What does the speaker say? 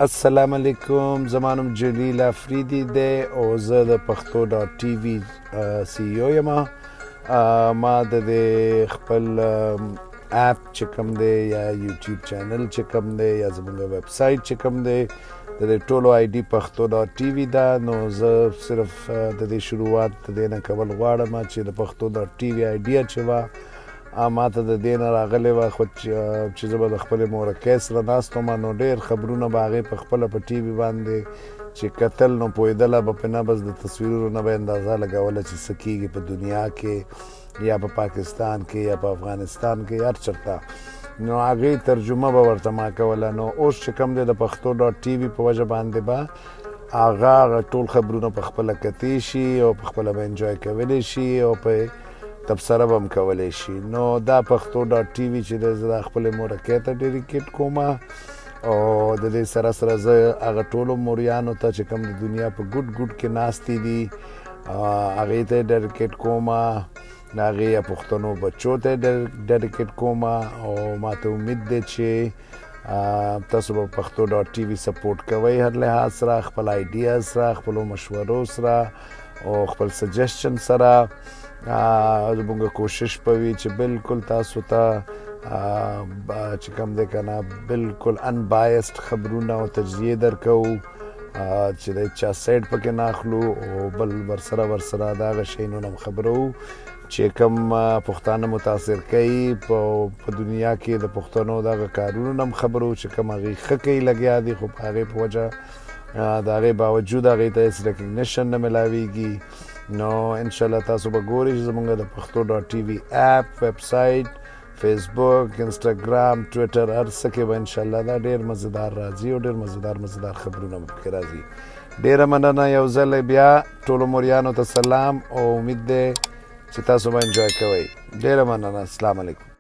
السلام علیکم، زما نوم جلیل افریدي دی او زه د پښتو ډاټ ټي وي سی ای او یم. ما د دې خپل اپ چې کوم دی یا یوټیوب چینل چې کوم دی یا زموږ ویب سایټ چې کوم دی د دې ټولو آی ډي پښتو ډاټ ټي وي ده. نو زه صرف د دې شروعات د دې نه کول غواړم چې د پښتو ډاټ ټي وي آیډیا چې وه ما ته د دې نه راغلی وه، خو چې زه به د خپلې مورکۍ سره ناست وم نو ډېر خبرونه به هغې په خپله په ټي وي باندې چې کتل نو پوهېدله به پرې نه، بس د تصویرونو نه به اندازه لګوله چې څه کېږي په دنیا کې یا په پاکستان کې یا په افغانستان کې هر چېرته، نو هغې ترجمه به ورته ما کوله. نو اوس چې کوم دی د پښتو ډاټ ټي وي په وجه باندې به هغه ټول خبرونه په خپله کتی شي او په خپله به انجوی کولی شي او په تبصره به هم کولی شي. نو دا پښتو ډاټ ټي وي چې دی زه دا خپلې مورکۍ ته ډیډیکیټ کوم او د دې سره سره زه هغه ټولو موریانو ته چې کوم د دنیا په ګوټ ګوټ کې ناستې دي هغې ته یې ډیډیکیټ کوم، د هغې یا پښتنو بچو ته یې ډیډیکیټ کوم او ما ته امید دی چې تاسو به پښتو ډاټ ټي وي سپورټ کوئ هر لحاظ سره، خپل آیډیاز سره، خپلو مشورو سره او خپل سجیشن سره. زموږ کوشش به وي چې بالکل تاسو ته چې کوم دی که نه بالکل انبایسډ خبرونه او تجزیې درکوو چې د چا سایډ پکې نه اخلو او بل ورسره د هغه شیانو نه هم خبرو چې کوم پښتانه متاثر کوي په دنیا کې د پښتنو دغه کارونو نه هم خبرو چې کوم هغې ښه کوي لګیا دي، خو په هغې په وجه د هغې باوجود هغې ته هېڅ ریکګنیشن نه میلاویږي. نو انشاءالله تاسو به ګورئ چې زموږ د پښتو ډاټ ټي وي اپ، ویب سایټ، فیسبوک، انسټاګرام، ټویټر هر څه کې به انشاءالله دا ډېر مزیدار راځي او ډېر مزیدار خبرونه به پکې راځي. ډېره مننه یو ځل بیا ټولو موریانو ته سلام او امید دی چې تاسو به انجوی کوئ. ډېره مننه، السلام علیکم.